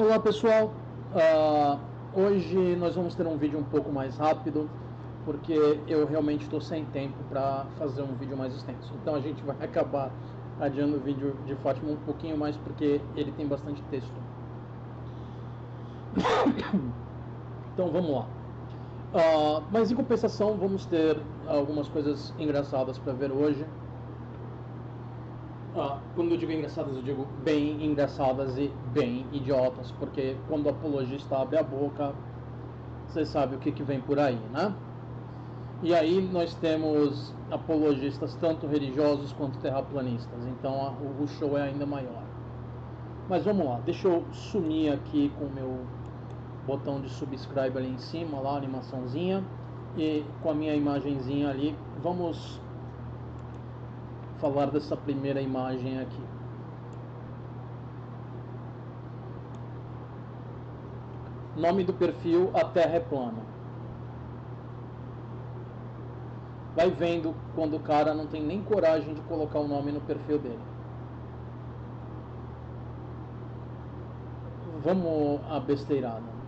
Olá pessoal, hoje nós vamos ter um vídeo um pouco mais rápido porque eu realmente estou sem tempo para fazer um vídeo mais extenso, então a gente vai acabar adiando o vídeo de Fátima um pouquinho mais porque ele tem bastante texto. Então vamos lá, mas em compensação vamos ter algumas coisas engraçadas para ver hoje. Quando eu digo engraçadas, eu digo bem engraçadas e bem idiotas, porque quando o apologista abre a boca, você sabe o que vem por aí, né? E aí nós temos apologistas tanto religiosos quanto terraplanistas, então o show é ainda maior. Mas vamos lá, deixa eu sumir aqui com o meu botão de subscribe ali em cima, lá a animaçãozinha, e com a minha imagenzinha ali, vamos falar dessa primeira imagem aqui. Nome do perfil: A Terra é Plana. Vai vendo quando o cara não tem nem coragem de colocar o nome no perfil dele. Vamos à besteirada.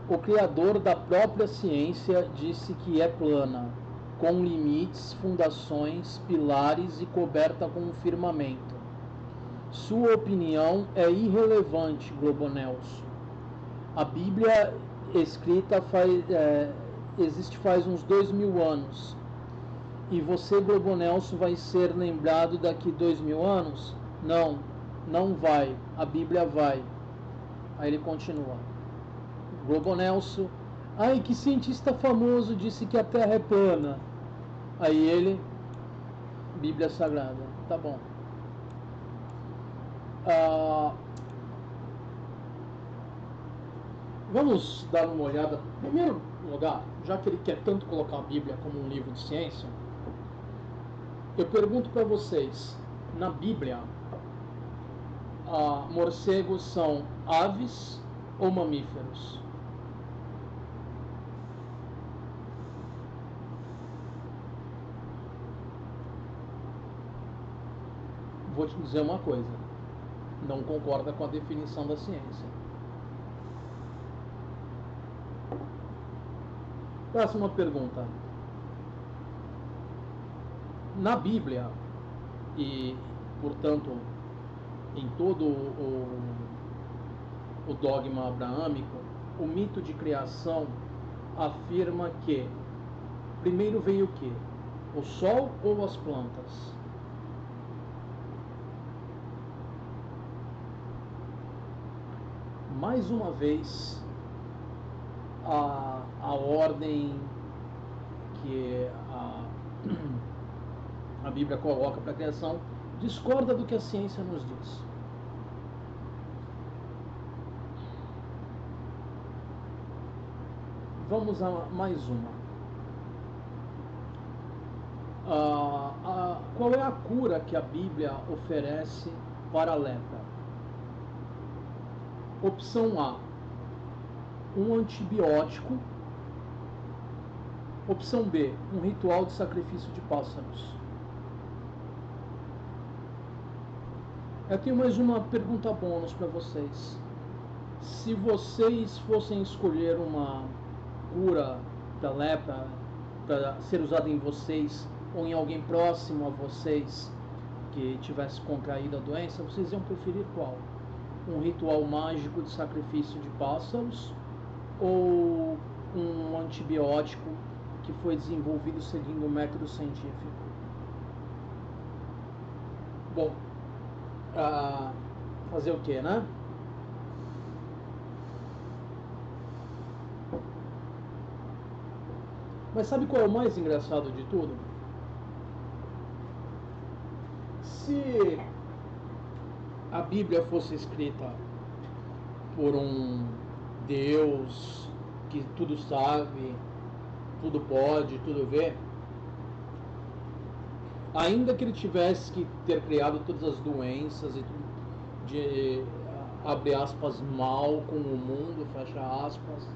O criador da própria ciência disse que é plana, com limites, fundações, pilares e coberta com um firmamento. Sua opinião é irrelevante, Globo Nelson. A Bíblia escrita existe faz uns 2000 anos. E você, Globo Nelson, vai ser lembrado daqui 2000 anos? Não, não vai. A Bíblia vai. Aí ele continua. Globo Nelson: ai, que cientista famoso disse que a Terra é plana. Aí ele: Bíblia Sagrada. Tá bom. Vamos dar uma olhada. Em primeiro lugar, já que ele quer tanto colocar a Bíblia como um livro de ciência, eu pergunto para vocês: na Bíblia, morcegos são aves ou mamíferos? Vou te dizer uma coisa: não concorda com a definição da ciência. Próxima pergunta. Na Bíblia, e portanto em todo o dogma abraâmico, o mito de criação afirma que primeiro veio o quê? O sol ou as plantas? Mais uma vez, a ordem que a Bíblia coloca para a criação discorda do que a ciência nos diz. Vamos a mais uma. Qual é a cura que a Bíblia oferece para a lepra? Opção A: um antibiótico. Opção B: um ritual de sacrifício de pássaros. Eu tenho mais uma pergunta bônus para vocês. Se vocês fossem escolher uma cura da lepra para ser usada em vocês ou em alguém próximo a vocês que tivesse contraído a doença, vocês iam preferir qual? Um ritual mágico de sacrifício de pássaros ou um antibiótico que foi desenvolvido seguindo um método científico? Bom, fazer o que, né? Mas sabe qual é o mais engraçado de tudo? Se a Bíblia fosse escrita por um Deus que tudo sabe, tudo pode, tudo vê, ainda que ele tivesse que ter criado todas as doenças e tudo, de abre aspas mal com o mundo, fecha aspas,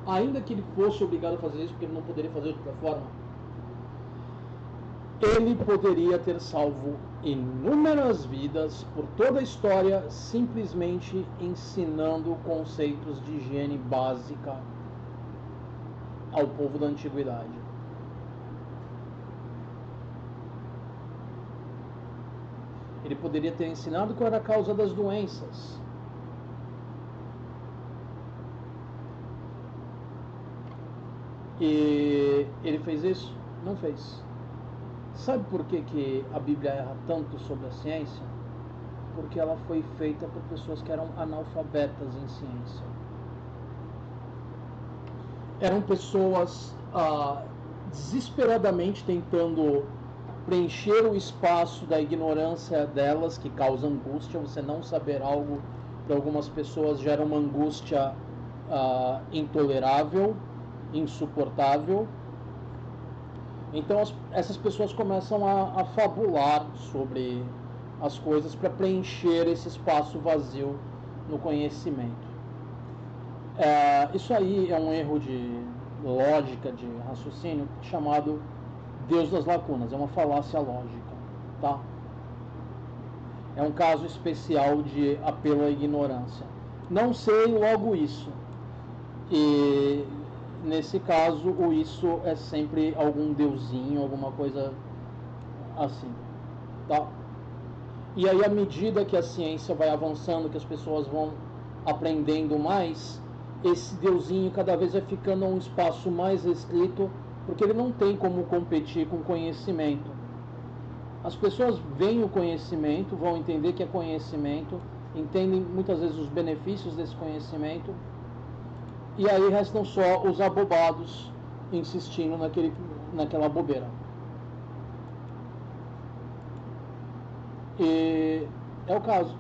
ainda que ele fosse obrigado a fazer isso porque ele não poderia fazer de outra forma, ele poderia ter salvo inúmeras vidas por toda a história, simplesmente ensinando conceitos de higiene básica ao povo da antiguidade. Ele poderia ter ensinado qual era a causa das doenças. E ele fez isso? Não fez. Sabe por que a Bíblia erra tanto sobre a ciência? Porque ela foi feita por pessoas que eram analfabetas em ciência. Eram pessoas desesperadamente tentando preencher o espaço da ignorância delas, que causa angústia. Você não saber algo, para algumas pessoas, gera uma angústia intolerável, insuportável. Então essas pessoas começam a fabular sobre as coisas para preencher esse espaço vazio no conhecimento. Isso aí é um erro de lógica, de raciocínio, chamado Deus das lacunas. É uma falácia lógica, tá? É um caso especial de apelo à ignorância. Não sei, logo isso. E nesse caso, o isso é sempre algum deusinho, alguma coisa assim, tá? E aí, à medida que a ciência vai avançando, que as pessoas vão aprendendo mais, esse deusinho cada vez vai ficando um espaço mais restrito, porque ele não tem como competir com o conhecimento. As pessoas veem o conhecimento, vão entender que é conhecimento, entendem muitas vezes os benefícios desse conhecimento, e aí restam só os abobados insistindo naquela bobeira. E é o caso.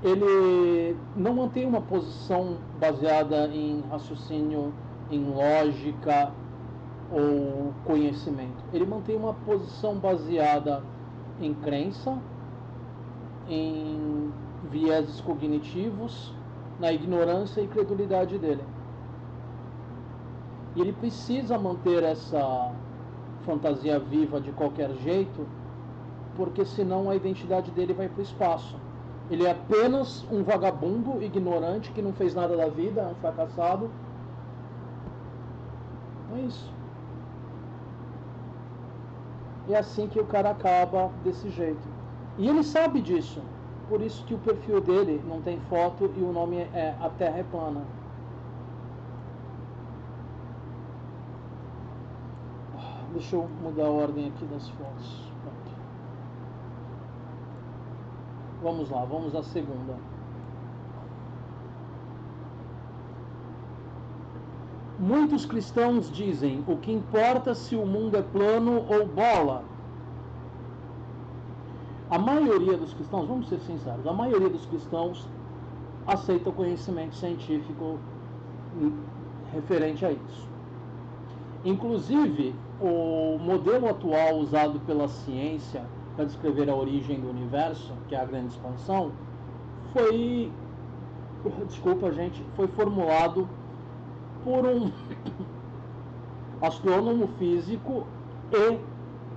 Ele não mantém uma posição baseada em raciocínio, em lógica ou conhecimento. Ele mantém uma posição baseada em crença, em vieses cognitivos, na ignorância e credulidade dele. E ele precisa manter essa fantasia viva de qualquer jeito, porque senão a identidade dele vai para o espaço. Ele é apenas um vagabundo ignorante que não fez nada da vida, é um fracassado. É isso. E é assim que o cara acaba desse jeito. E ele sabe disso. Por isso que o perfil dele não tem foto e o nome é A Terra é Plana. Deixa eu mudar a ordem aqui das fotos. Pronto. Vamos lá, vamos à segunda. Muitos cristãos dizem: o que importa se o mundo é plano ou bola? A maioria dos cristãos, vamos ser sinceros, a maioria dos cristãos aceita o conhecimento científico referente a isso. Inclusive, o modelo atual usado pela ciência para descrever a origem do universo, que é a grande expansão, foi formulado por um astrônomo físico e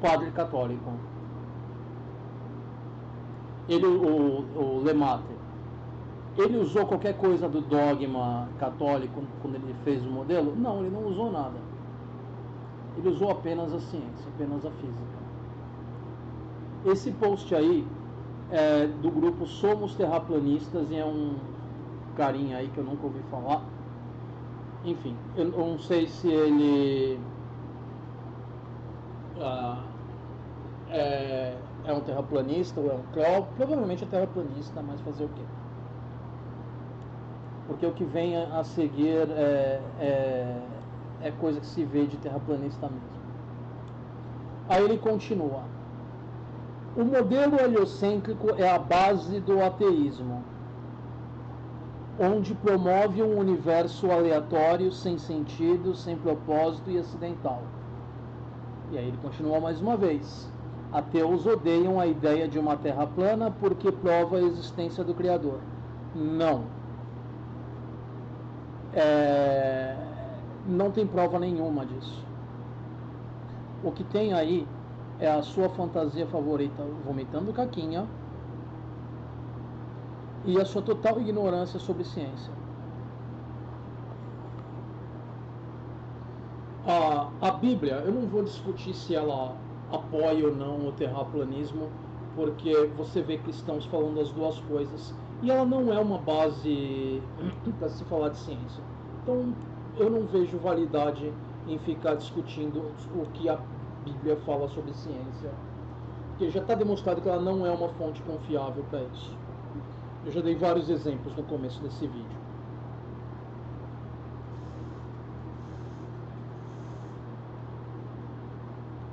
padre católico. O Lemaitre, ele usou qualquer coisa do dogma católico quando ele fez o modelo? Não, ele não usou nada. Ele usou apenas a ciência, apenas a física. Esse post aí é do grupo Somos Terraplanistas e é um carinha aí que eu nunca ouvi falar. Enfim, eu não sei se ele é um terraplanista ou é um cló. Provavelmente é terraplanista, mas fazer o quê? Porque o que vem a seguir é coisa que se vê de terraplanista mesmo. Aí ele continua: o modelo heliocêntrico é a base do ateísmo, onde promove um universo aleatório, sem sentido, sem propósito e acidental. E aí ele continua mais uma vez: ateus odeiam a ideia de uma terra plana porque prova a existência do Criador. Não. Não tem prova nenhuma disso. O que tem aí é a sua fantasia favorita vomitando caquinha e a sua total ignorância sobre ciência. A Bíblia, eu não vou discutir se ela apoia ou não o terraplanismo, porque você vê cristãos falando as duas coisas, e ela não é uma base para se falar de ciência. Então, eu não vejo validade em ficar discutindo o que a Bíblia fala sobre ciência, porque já está demonstrado que ela não é uma fonte confiável para isso. Eu já dei vários exemplos no começo desse vídeo.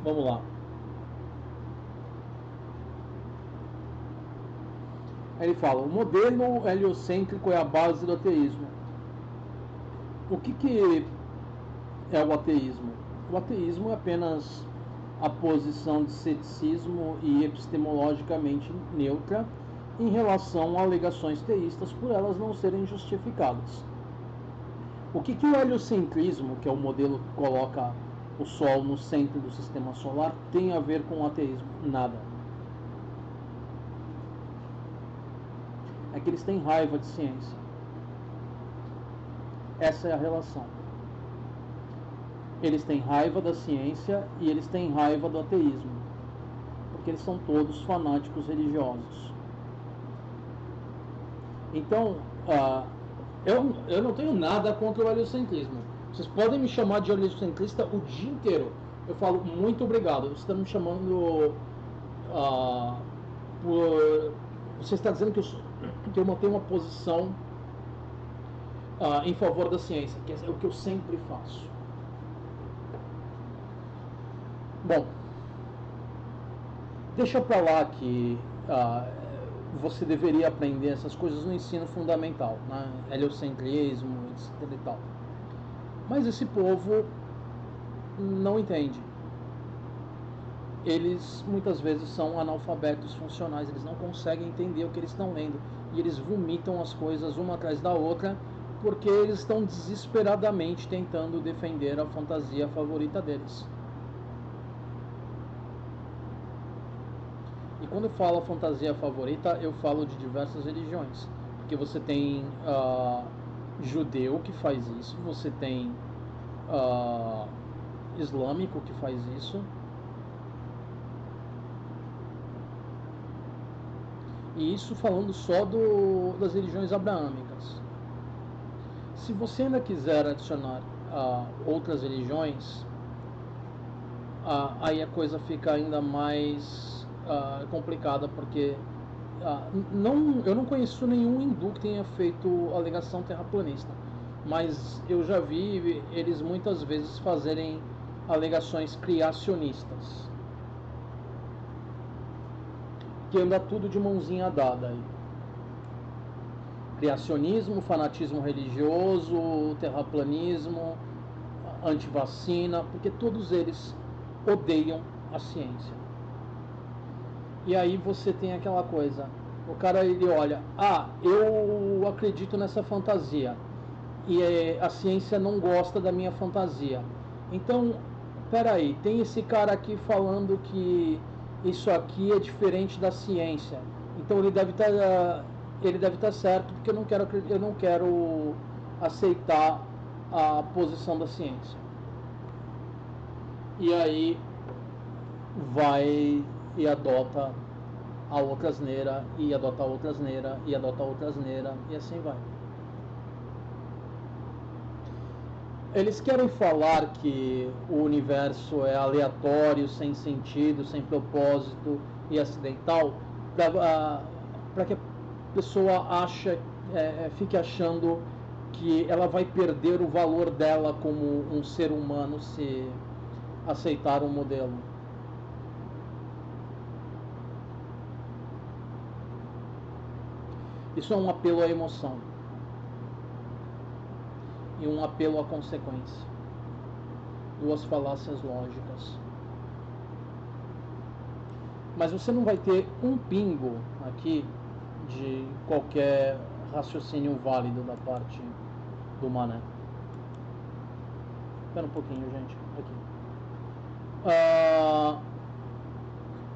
Vamos lá. Aí ele fala, o modelo heliocêntrico é a base do ateísmo. O que é o ateísmo? O ateísmo é apenas a posição de ceticismo e epistemologicamente neutra em relação a alegações teístas por elas não serem justificadas. O que o heliocentrismo, que é o modelo que coloca o Sol no centro do sistema solar, tem a ver com o ateísmo? Nada. É que eles têm raiva de ciência. Essa é a relação. Eles têm raiva da ciência e eles têm raiva do ateísmo, porque eles são todos fanáticos religiosos. Então, eu não tenho nada contra o heliocentismo. Vocês podem me chamar de heliocentrista o dia inteiro. Eu falo, muito obrigado. Você está me chamando você está dizendo que eu mantenho uma posição em favor da ciência, que é o que eu sempre faço. Bom, deixa pra lá que você deveria aprender essas coisas no ensino fundamental, né? Heliocentrismo, etc e tal. Mas esse povo não entende. Eles muitas vezes são analfabetos funcionais, eles não conseguem entender o que eles estão lendo e eles vomitam as coisas uma atrás da outra porque eles estão desesperadamente tentando defender a fantasia favorita deles. E quando eu falo fantasia favorita, eu falo de diversas religiões, porque você tem judeu que faz isso, você tem islâmico que faz isso, e isso falando só das religiões abraâmicas. Se você ainda quiser adicionar outras religiões, aí a coisa fica ainda mais complicada, porque eu não conheço nenhum hindu que tenha feito alegação terraplanista, mas eu já vi eles muitas vezes fazerem alegações criacionistas, que anda tudo de mãozinha dada aí. Criacionismo, fanatismo religioso, terraplanismo, antivacina, porque todos eles odeiam a ciência. E aí você tem aquela coisa, o cara ele olha, eu acredito nessa fantasia e a ciência não gosta da minha fantasia. Então, peraí, tem esse cara aqui falando que isso aqui é diferente da ciência. Então ele deve estar certo, porque eu não quero aceitar a posição da ciência. E aí vai e adota a outra asneira, e adota a outra asneira, e adota a outra asneira, e assim vai. Eles querem falar que o universo é aleatório, sem sentido, sem propósito e acidental, para que a pessoa fique achando que ela vai perder o valor dela como um ser humano se aceitar um modelo. Isso é um apelo à emoção e um apelo à consequência. Duas falácias lógicas. Mas você não vai ter um pingo aqui de qualquer raciocínio válido da parte do Mané. Espera um pouquinho, gente. Aqui.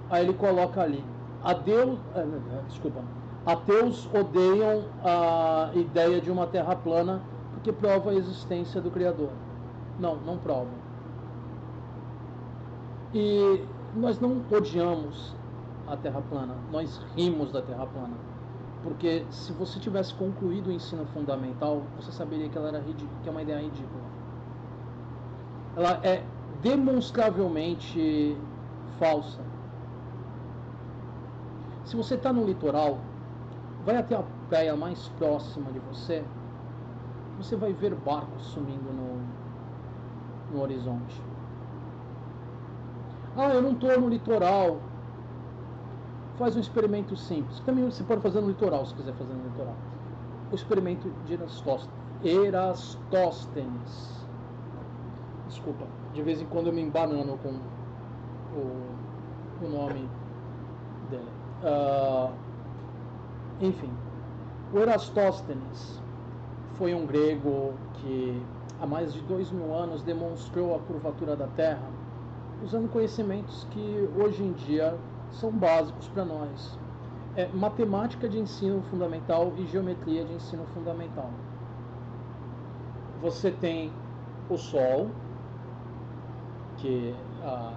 Aí ele coloca ali, ateus odeiam a ideia de uma terra plana porque prova a existência do Criador. Não provam. E nós não odiamos a terra plana, nós rimos da terra plana. Porque se você tivesse concluído o ensino fundamental, você saberia que ela era que é uma ideia ridícula. Ela é demonstravelmente falsa. Se você está no litoral, vai até a praia mais próxima de você, você vai ver barcos sumindo no horizonte. Eu não estou no litoral. Faz um experimento simples. Também você pode fazer no litoral, se quiser fazer no litoral. O experimento de Erastóstenes. Desculpa, de vez em quando eu me embanano com o nome dele. Enfim, o Erastóstenes foi um grego que há mais de 2000 anos demonstrou a curvatura da Terra usando conhecimentos que hoje em dia são básicos para nós. Matemática de ensino fundamental e geometria de ensino fundamental. Você tem o Sol, que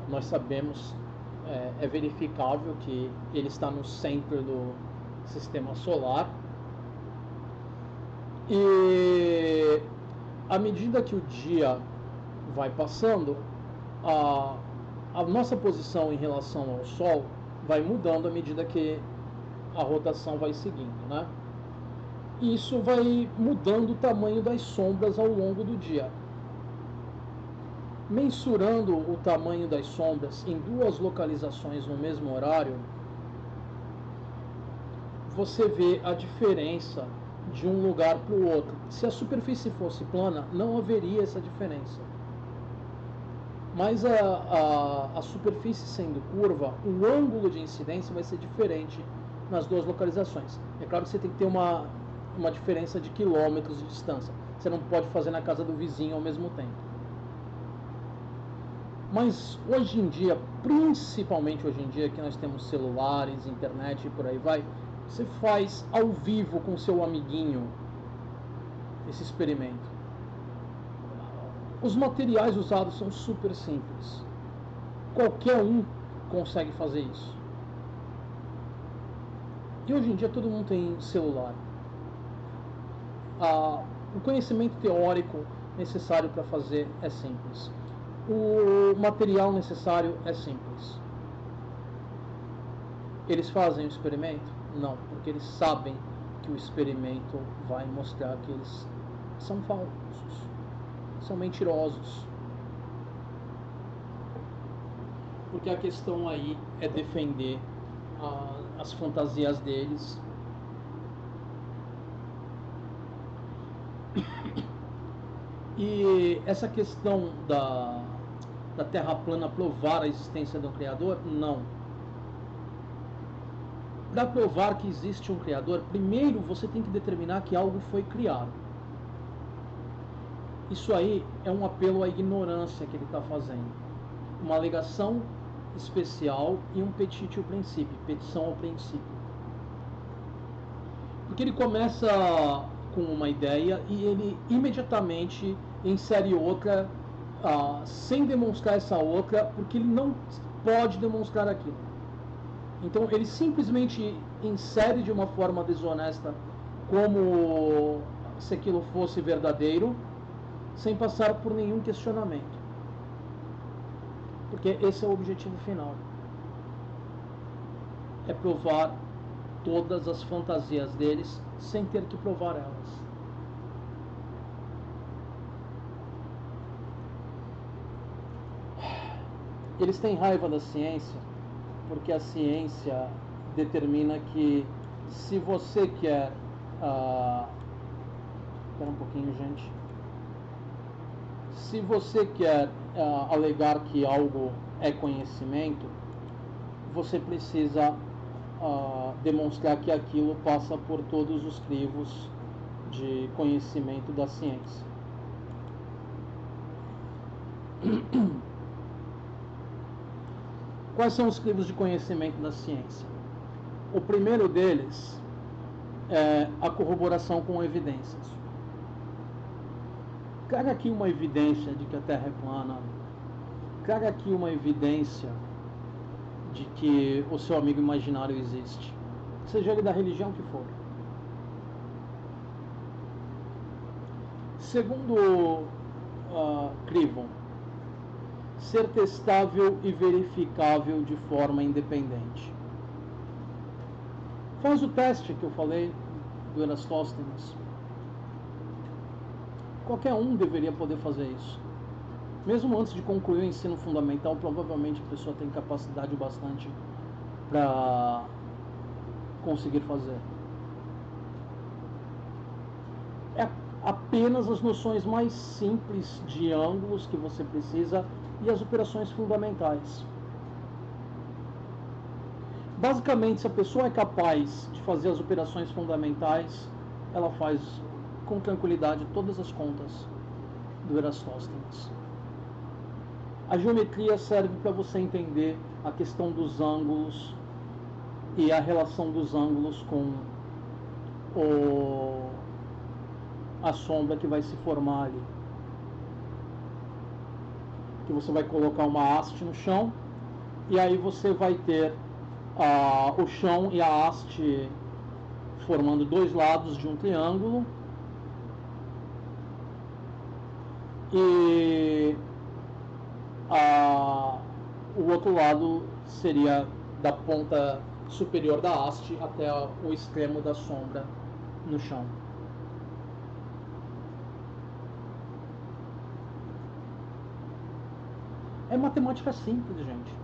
nós sabemos, é verificável que ele está no centro do sistema solar. E à medida que o dia vai passando, a nossa posição em relação ao Sol vai mudando à medida que a rotação vai seguindo, né? E isso vai mudando o tamanho das sombras ao longo do dia. Mensurando o tamanho das sombras em duas localizações no mesmo horário, você vê a diferença de um lugar para o outro. Se a superfície fosse plana, não haveria essa diferença. Mas a superfície sendo curva, o ângulo de incidência vai ser diferente nas duas localizações. É claro que você tem que ter uma diferença de quilômetros de distância. Você não pode fazer na casa do vizinho ao mesmo tempo. Mas hoje em dia, principalmente hoje em dia que nós temos celulares, internet e por aí vai, você faz ao vivo com seu amiguinho esse experimento. Os materiais usados são super simples. Qualquer um consegue fazer isso. E hoje em dia todo mundo tem celular. O conhecimento teórico necessário para fazer é simples. O material necessário é simples. Eles fazem o experimento? Não, porque eles sabem que o experimento vai mostrar que eles são falsos, são mentirosos. Porque a questão aí é defender as fantasias deles. E essa questão da Terra plana provar a existência de um Criador? Não. Para provar que existe um Criador, primeiro você tem que determinar que algo foi criado. Isso aí é um apelo à ignorância que ele está fazendo. Uma alegação especial e um petitio principii, petição ao princípio. Porque ele começa com uma ideia e ele imediatamente insere outra sem demonstrar essa outra, porque ele não pode demonstrar aquilo. Então ele simplesmente insere de uma forma desonesta como se aquilo fosse verdadeiro, sem passar por nenhum questionamento. Porque esse é o objetivo final. É provar todas as fantasias deles sem ter que provar elas. Eles têm raiva da ciência porque a ciência determina que se você quer... Espera um pouquinho, gente. Se você quer alegar que algo é conhecimento, você precisa demonstrar que aquilo passa por todos os crivos de conhecimento da ciência. Quais são os crivos de conhecimento da ciência? O primeiro deles é a corroboração com evidências. Traga aqui uma evidência de que a Terra é plana. Traga aqui uma evidência de que o seu amigo imaginário existe. Seja ele da religião que for. Segundo crivo, ser testável e verificável de forma independente. Faz o teste que eu falei do Erastóstenes. Qualquer um deveria poder fazer isso. Mesmo antes de concluir o ensino fundamental, provavelmente a pessoa tem capacidade bastante para conseguir fazer. É apenas as noções mais simples de ângulos que você precisa e as operações fundamentais. Basicamente, se a pessoa é capaz de fazer as operações fundamentais, ela faz com tranquilidade todas as contas do Erastóstenes. A geometria serve para você entender a questão dos ângulos e a relação dos ângulos com a sombra que vai se formar ali. Que você vai colocar uma haste no chão e aí você vai ter o chão e a haste formando dois lados de um triângulo e o outro lado seria da ponta superior da haste até o extremo da sombra no chão. É matemática simples, gente.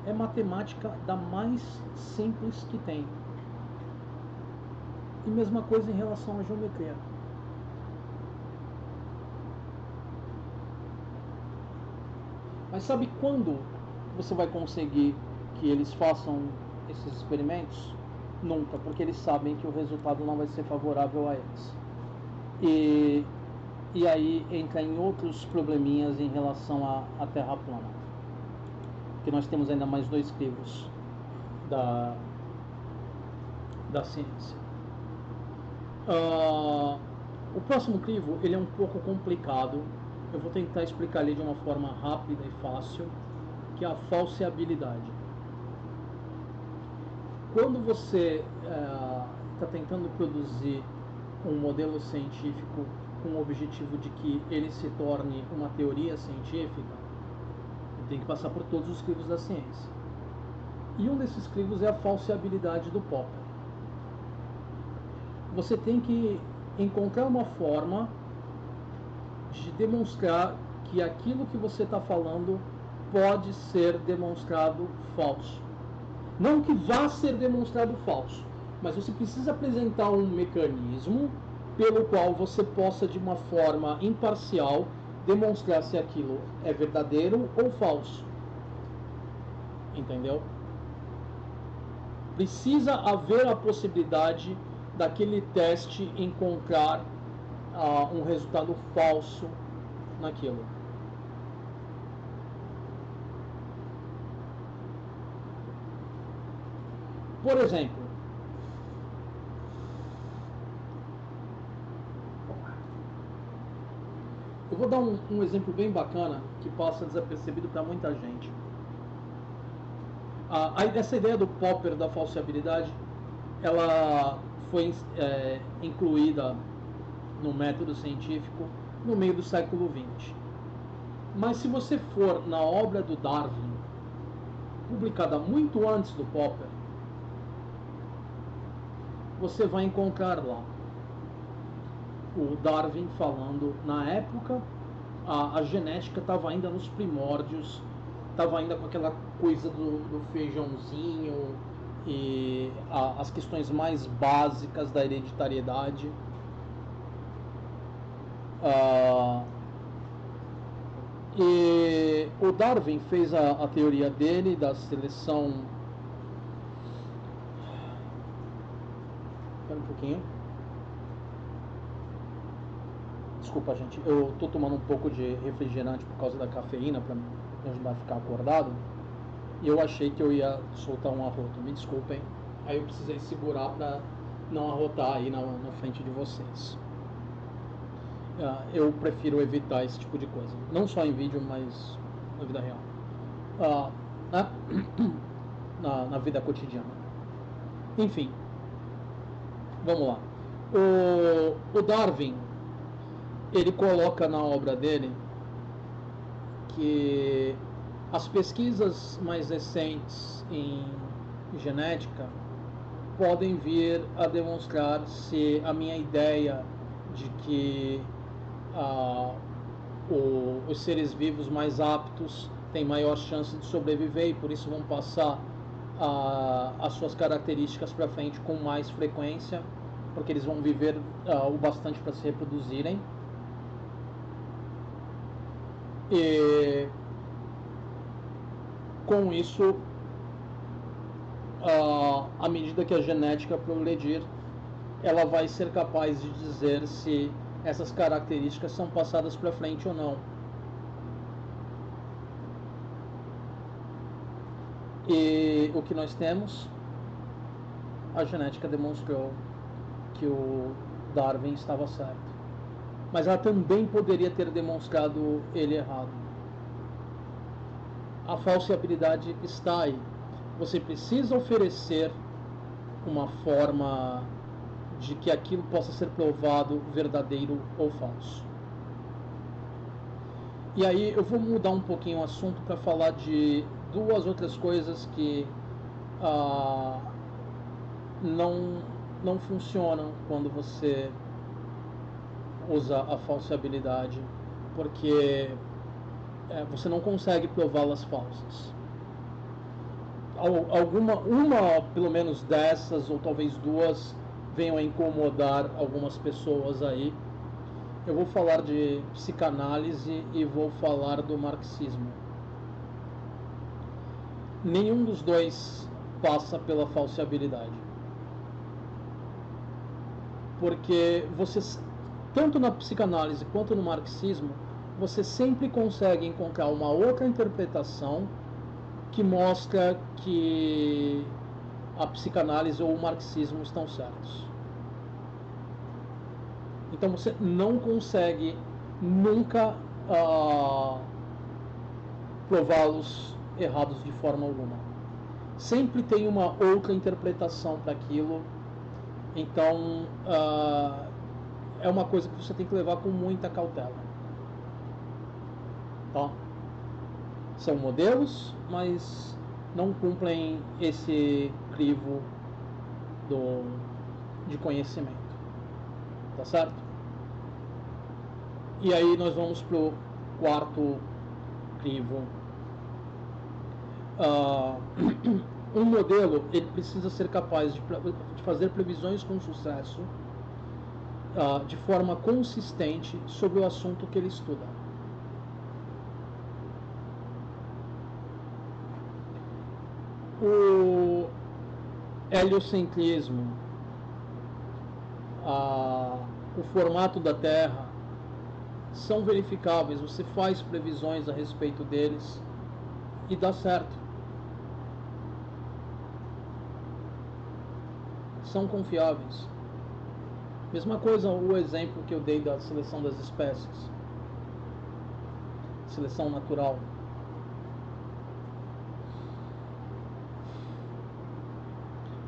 É matemática da mais simples que tem. E mesma coisa em relação à geometria. Mas sabe quando você vai conseguir que eles façam esses experimentos? Nunca, porque eles sabem que o resultado não vai ser favorável a eles. E aí entra em outros probleminhas em relação à Terra plana. Que nós temos ainda mais dois crivos da ciência. O próximo crivo ele é um pouco complicado. Eu vou tentar explicar ele de uma forma rápida e fácil, que é a falseabilidade. Quando você está tentando produzir um modelo científico com o objetivo de que ele se torne uma teoria científica, tem que passar por todos os crivos da ciência. E um desses crivos é a falseabilidade do Popper. Você tem que encontrar uma forma de demonstrar que aquilo que você está falando pode ser demonstrado falso. Não que vá ser demonstrado falso, mas você precisa apresentar um mecanismo pelo qual você possa, de uma forma imparcial, demonstrar se aquilo é verdadeiro ou falso. Entendeu? Precisa haver a possibilidade daquele teste encontrar um resultado falso naquilo. Por exemplo, eu vou dar um exemplo bem bacana que passa desapercebido para muita gente. Essa ideia do Popper da falseabilidade, ela foi incluída no método científico no meio do século XX. Mas se você for na obra do Darwin, publicada muito antes do Popper, você vai encontrar lá o Darwin falando, na época, a genética estava ainda nos primórdios, estava ainda com aquela coisa do feijãozinho e as questões mais básicas da hereditariedade. E o Darwin fez a teoria dele da seleção. Espera um pouquinho. Desculpa, gente, eu tô tomando um pouco de refrigerante por causa da cafeína para me ajudar a ficar acordado. E eu achei que eu ia soltar um arroto. Me desculpem. Aí eu precisei segurar para não arrotar aí na frente de vocês. Eu prefiro evitar esse tipo de coisa. Não só em vídeo, mas na vida real. Na vida cotidiana. Enfim. Vamos lá. O Darwin, ele coloca na obra dele que as pesquisas mais recentes em genética podem vir a demonstrar se a minha ideia de que os seres vivos mais aptos têm maior chance de sobreviver e por isso vão passar as suas características para frente com mais frequência, porque eles vão viver o bastante para se reproduzirem. E com isso, à medida que a genética progredir, ela vai ser capaz de dizer se essas características são passadas para frente ou não. E o que nós temos? A genética demonstrou que o Darwin estava certo. Mas ela também poderia ter demonstrado ele errado. A falsibilidade está aí. Você precisa oferecer uma forma de que aquilo possa ser provado verdadeiro ou falso. E aí eu vou mudar um pouquinho o assunto para falar de duas outras coisas que não funcionam quando você usa a falsibilidade, porque você não consegue prová-las falsas. Uma pelo menos dessas, ou talvez duas, venham a incomodar algumas pessoas aí. Eu vou falar de psicanálise e vou falar do marxismo. Nenhum dos dois passa pela falsibilidade. Porque você, tanto na psicanálise quanto no marxismo, você sempre consegue encontrar uma outra interpretação que mostra que a psicanálise ou o marxismo estão certos. Então você não consegue nunca prová-los errados de forma alguma. Sempre tem uma outra interpretação para aquilo. Então é uma coisa que você tem que levar com muita cautela. Tá? São modelos, mas não cumprem esse crivo de conhecimento. Tá certo? E aí nós vamos pro quarto crivo. Um modelo, ele precisa ser capaz de fazer previsões com sucesso de forma consistente sobre o assunto que ele estuda. O heliocentrismo, o formato da Terra, são verificáveis, você faz previsões a respeito deles e dá certo. São confiáveis. Mesma coisa o exemplo que eu dei da seleção das espécies. Seleção natural.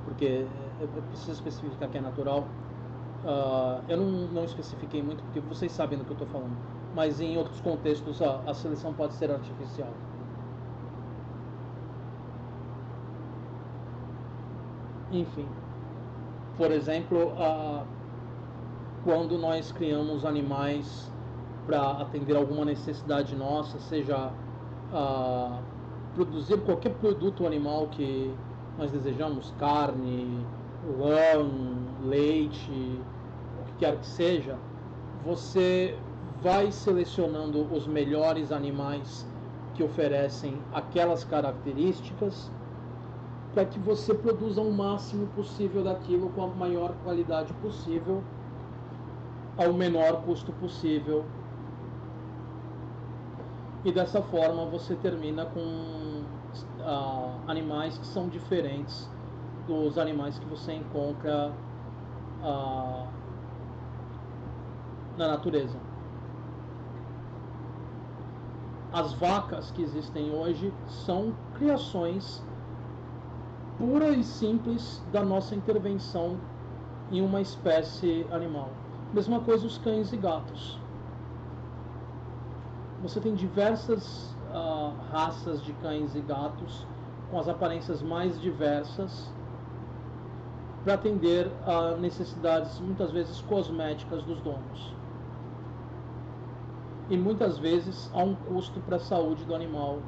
Porque eu preciso especificar que é natural. Eu não especifiquei muito porque vocês sabem do que eu estou falando. Mas em outros contextos a seleção pode ser artificial. Enfim. Por exemplo, quando nós criamos animais para atender alguma necessidade nossa, seja produzir qualquer produto animal que nós desejamos, carne, lã, leite, o que quer que seja, você vai selecionando os melhores animais que oferecem aquelas características para que você produza o máximo possível daquilo com a maior qualidade possível ao menor custo possível. E dessa forma você termina com animais que são diferentes dos animais que você encontra na natureza. As vacas que existem hoje são criações pura e simples da nossa intervenção em uma espécie animal. Mesma coisa os cães e gatos. Você tem diversas raças de cães e gatos com as aparências mais diversas para atender a necessidades muitas vezes cosméticas dos donos. E muitas vezes há um custo para a saúde do animal.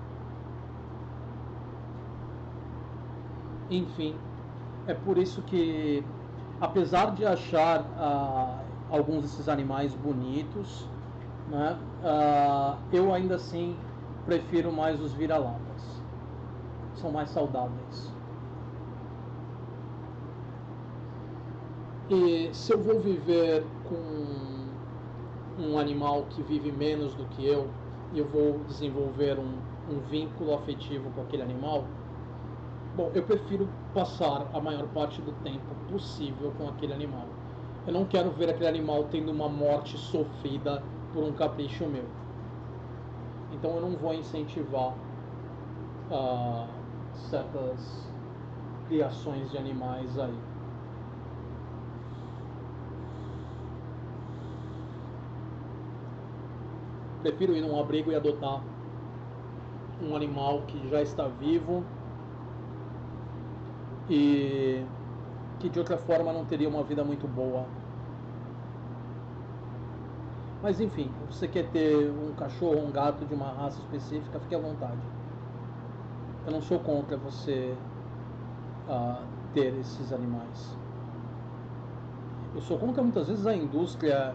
Enfim, é por isso que, apesar de achar alguns desses animais bonitos, né, eu ainda assim prefiro mais os vira-latas. São mais saudáveis. E se eu vou viver com um animal que vive menos do que eu, e eu vou desenvolver um vínculo afetivo com aquele animal, bom, eu prefiro passar a maior parte do tempo possível com aquele animal. Eu não quero ver aquele animal tendo uma morte sofrida por um capricho meu. Então eu não vou incentivar certas criações de animais aí. Prefiro ir num abrigo e adotar um animal que já está vivo e que de outra forma não teria uma vida muito boa. Mas enfim, se você quer ter um cachorro ou um gato de uma raça específica, fique à vontade. Eu não sou contra você ter esses animais. Eu sou contra muitas vezes a indústria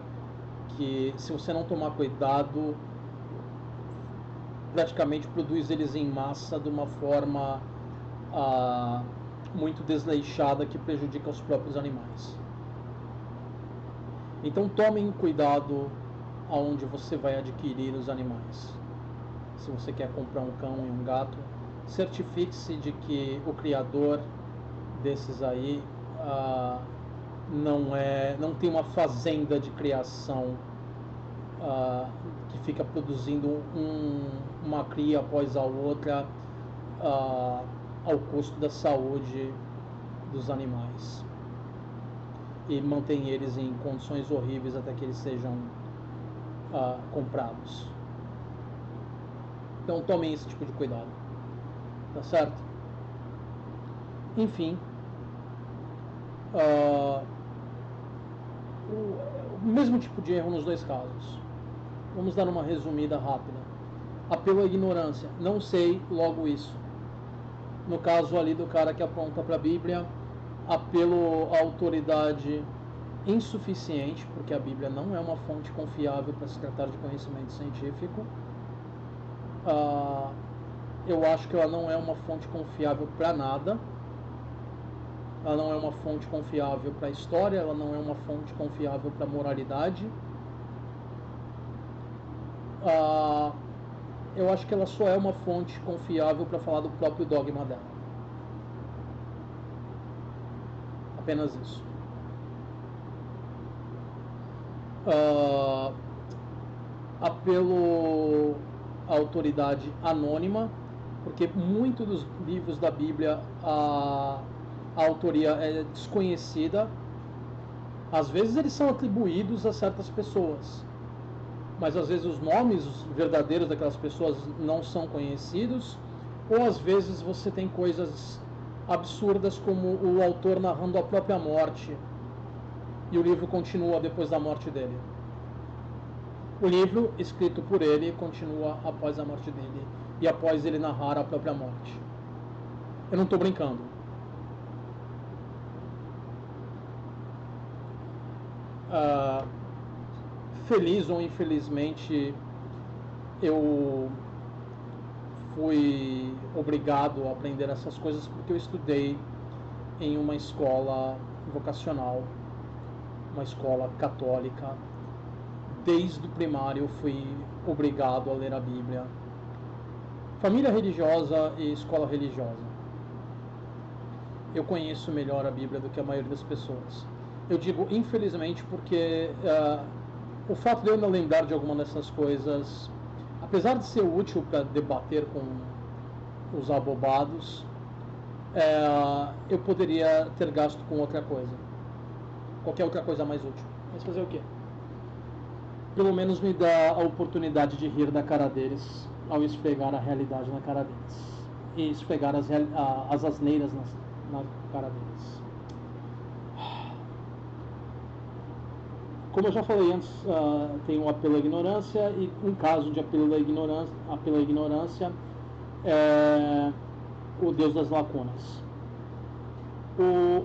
que, se você não tomar cuidado, praticamente produz eles em massa de uma forma muito desleixada que prejudica os próprios animais. Então tomem cuidado aonde você vai adquirir os animais. Se você quer comprar um cão e um gato, certifique-se de que o criador desses aí não tem uma fazenda de criação que fica produzindo uma cria após a outra ao custo da saúde dos animais e mantém eles em condições horríveis até que eles sejam comprados. Então tomem esse tipo de cuidado, tá certo? Enfim, o mesmo tipo de erro nos dois casos. Vamos dar uma resumida rápida. Apelo à ignorância, não sei, logo isso. No caso ali do cara que aponta para a Bíblia, apelo à autoridade insuficiente, porque a Bíblia não é uma fonte confiável para se tratar de conhecimento científico. Eu acho que ela não é uma fonte confiável para nada. Ela não é uma fonte confiável para a história, ela não é uma fonte confiável para a moralidade. Eu acho que ela só é uma fonte confiável para falar do próprio dogma dela. Apenas isso. Apelo à autoridade anônima, porque muitos dos livros da Bíblia a autoria é desconhecida. Às vezes eles são atribuídos a certas pessoas, mas às vezes os nomes verdadeiros daquelas pessoas não são conhecidos, ou às vezes você tem coisas absurdas como o autor narrando a própria morte e o livro continua depois da morte dele. O livro, escrito por ele, continua após a morte dele e após ele narrar a própria morte. Eu não estou brincando. Feliz ou infelizmente, eu fui obrigado a aprender essas coisas porque eu estudei em uma escola vocacional, uma escola católica, desde o primário eu fui obrigado a ler a Bíblia. Família religiosa e escola religiosa. Eu conheço melhor a Bíblia do que a maioria das pessoas. Eu digo infelizmente porque o fato de eu não lembrar de alguma dessas coisas, apesar de ser útil para debater com os abobados, eu poderia ter gasto com outra coisa. Qualquer outra coisa mais útil. Mas fazer o quê? Pelo menos me dá a oportunidade de rir da cara deles ao esfregar a realidade na cara deles. E esfregar as asneiras na cara deles. Como eu já falei antes, tem o apelo à ignorância, e um caso de apelo à ignorância é o Deus das lacunas.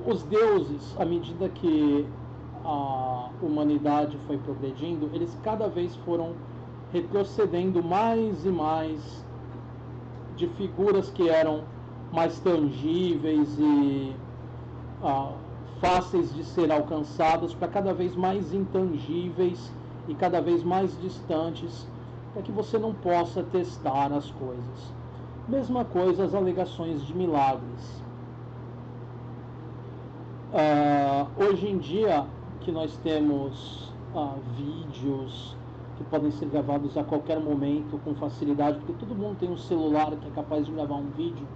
Os deuses, à medida que a humanidade foi progredindo, eles cada vez foram retrocedendo mais e mais de figuras que eram mais tangíveis e fáceis de ser alcançadas para cada vez mais intangíveis e cada vez mais distantes, para que você não possa testar as coisas. Mesma coisa as alegações de milagres. Hoje em dia que nós temos vídeos que podem ser gravados a qualquer momento com facilidade, porque todo mundo tem um celular que é capaz de gravar um vídeo,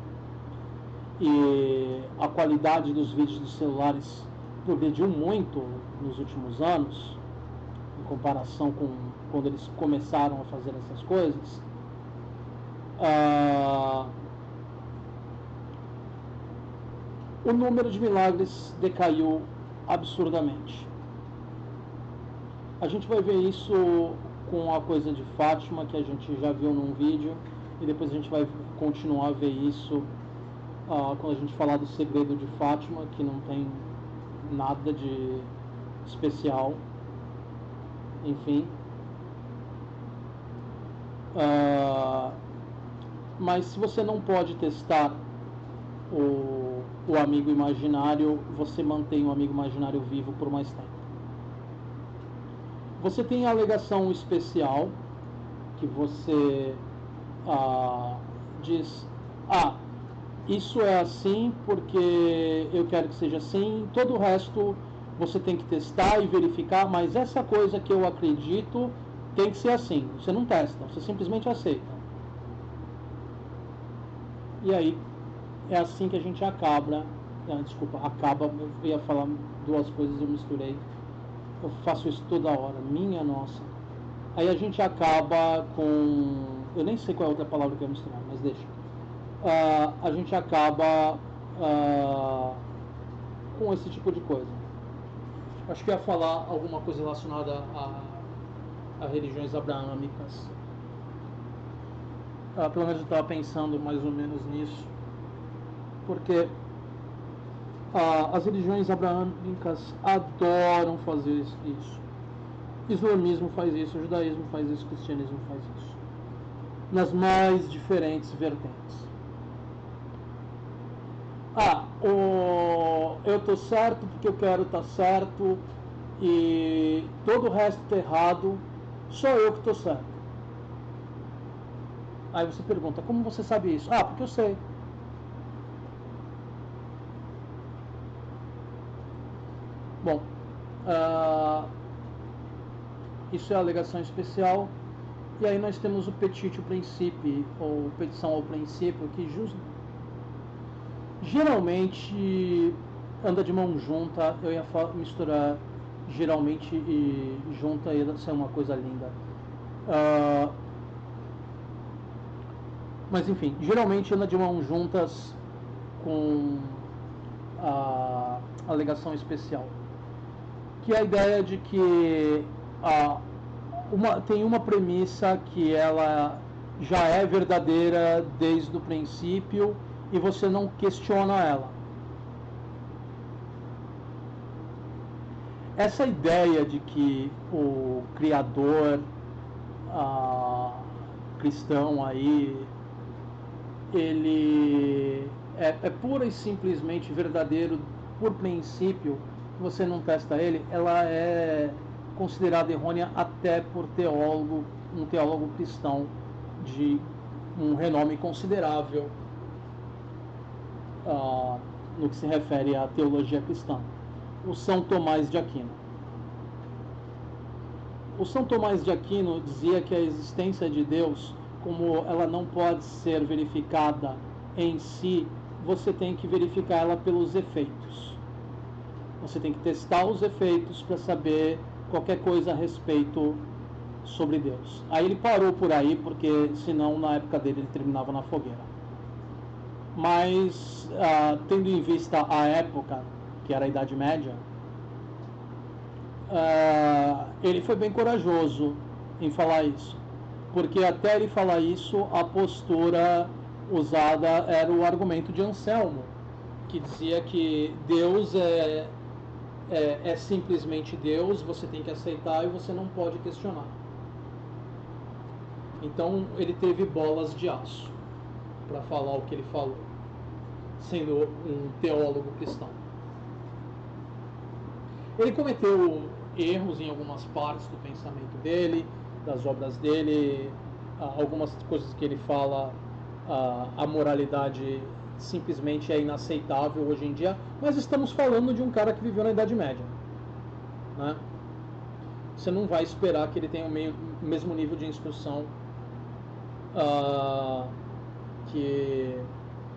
e a qualidade dos vídeos dos celulares progrediu muito nos últimos anos, em comparação com quando eles começaram a fazer essas coisas. O número de milagres decaiu absurdamente. A gente vai ver isso com a coisa de Fátima, que a gente já viu num vídeo, e depois a gente vai continuar a ver isso quando a gente falar do segredo de Fátima, que não tem nada de especial. Enfim. Mas se você não pode testar o amigo imaginário, você mantém o amigo imaginário vivo por mais tempo. Você tem a alegação especial, que você diz: isso é assim porque eu quero que seja assim. Todo o resto você tem que testar e verificar, mas essa coisa que eu acredito tem que ser assim. Você não testa, você simplesmente aceita. E aí é assim que a gente acaba. Eu ia falar duas coisas, eu misturei. Eu faço isso toda hora, minha nossa. Aí a gente acaba com... Eu nem sei qual é a outra palavra que eu ia misturar, mas deixa. A gente acaba com esse tipo de coisa. Acho que eu ia falar alguma coisa relacionada a religiões abraâmicas. Pelo menos eu estava pensando mais ou menos nisso. Porque as religiões abraâmicas adoram fazer isso. Islamismo faz isso, o judaísmo faz isso, o cristianismo faz isso. Nas mais diferentes vertentes. Eu estou certo porque eu quero estar certo e todo o resto está errado, só eu que estou certo. Aí você pergunta: como você sabe isso? Porque eu sei. Bom, isso é a alegação especial. E aí nós temos o petitio principii, ou petição ao princípio, que geralmente anda de mão junta. Eu ia misturar geralmente e junta, ia ser uma coisa linda. Mas enfim, geralmente anda de mão juntas com a alegação especial, que é a ideia de que tem uma premissa que ela já é verdadeira desde o princípio e você não questiona ela. Essa ideia de que o Criador cristão aí, ele é pura e simplesmente verdadeiro por princípio, você não testa ele, ela é considerada errônea até por um teólogo cristão de um renome considerável no que se refere à teologia cristã, o São Tomás de Aquino. O São Tomás de Aquino dizia que a existência de Deus, como ela não pode ser verificada em si, você tem que verificar ela pelos efeitos. Você tem que testar os efeitos para saber qualquer coisa a respeito sobre Deus. Aí ele parou por aí, porque senão na época dele ele terminava na fogueira. Mas, tendo em vista a época, que era a Idade Média, ele foi bem corajoso em falar isso. Porque até ele falar isso, a postura usada era o argumento de Anselmo, que dizia que Deus é simplesmente Deus, você tem que aceitar e você não pode questionar. Então ele teve bolas de aço para falar o que ele falou, sendo um teólogo cristão. Ele cometeu erros em algumas partes do pensamento dele, das obras dele, algumas coisas que ele fala, a moralidade simplesmente é inaceitável hoje em dia, mas estamos falando de um cara que viveu na Idade Média, né? Você não vai esperar que ele tenha o mesmo nível de instrução que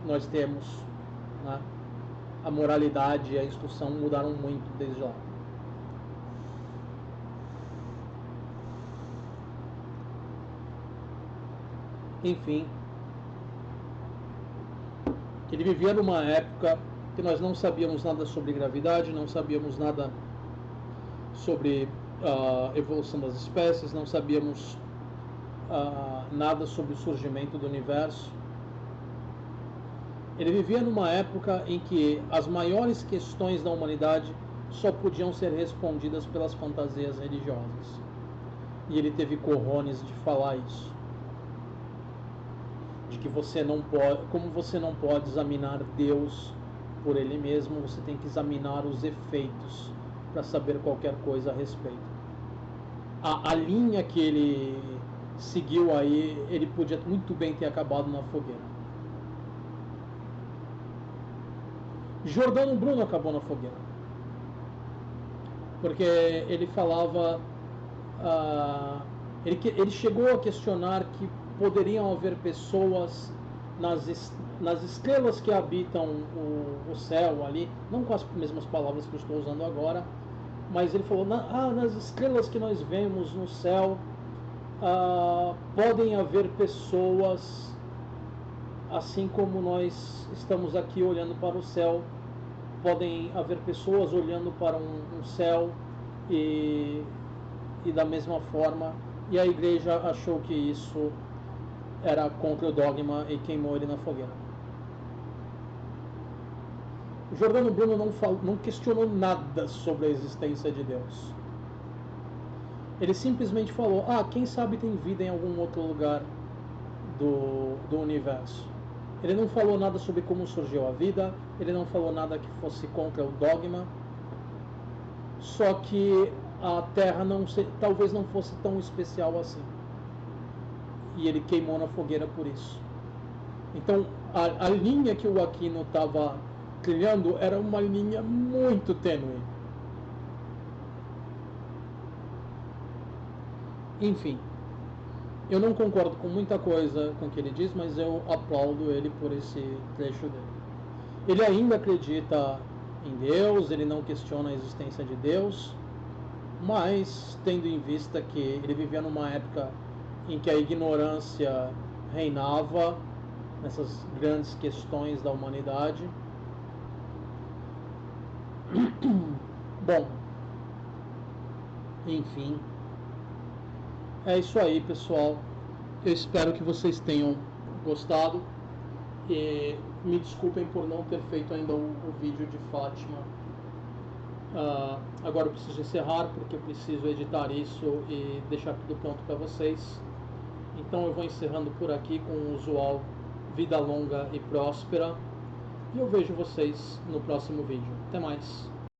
nós temos, né? A moralidade e a instrução mudaram muito desde lá. Enfim, ele vivia numa época que nós não sabíamos nada sobre gravidade, não sabíamos nada sobre a evolução das espécies, não sabíamos nada sobre o surgimento do universo. Ele vivia numa época em que as maiores questões da humanidade só podiam ser respondidas pelas fantasias religiosas. E ele teve cojones de falar isso. De que você não pode, como você não pode examinar Deus por ele mesmo, você tem que examinar os efeitos para saber qualquer coisa a respeito. A linha que ele seguiu aí, ele podia muito bem ter acabado na fogueira. Giordano Bruno acabou na fogueira, porque ele falava, ele chegou a questionar que poderiam haver pessoas nas estrelas que habitam o céu ali, não com as mesmas palavras que eu estou usando agora, mas ele falou, nas estrelas que nós vemos no céu, podem haver pessoas, assim como nós estamos aqui olhando para o céu, podem haver pessoas olhando para um céu e da mesma forma, e a igreja achou que isso era contra o dogma e queimou ele na fogueira. Giordano Bruno não questionou nada sobre a existência de Deus. Ele simplesmente falou, quem sabe tem vida em algum outro lugar do universo. Ele não falou nada sobre como surgiu a vida, ele não falou nada que fosse contra o dogma, só que a Terra talvez não fosse tão especial assim. E ele queimou na fogueira por isso. Então, a linha que o Aquino estava trilhando era uma linha muito tênue. Enfim, eu não concordo com muita coisa com o que ele diz, mas eu aplaudo ele por esse trecho dele. Ele ainda acredita em Deus, ele não questiona a existência de Deus, mas tendo em vista que ele vivia numa época em que a ignorância reinava nessas grandes questões da humanidade. Bom, enfim, é isso aí, pessoal. Eu espero que vocês tenham gostado e me desculpem por não ter feito ainda o vídeo de Fátima. Agora eu preciso encerrar porque eu preciso editar isso e deixar tudo pronto para vocês. Então eu vou encerrando por aqui com o usual vida longa e próspera. E eu vejo vocês no próximo vídeo. Até mais!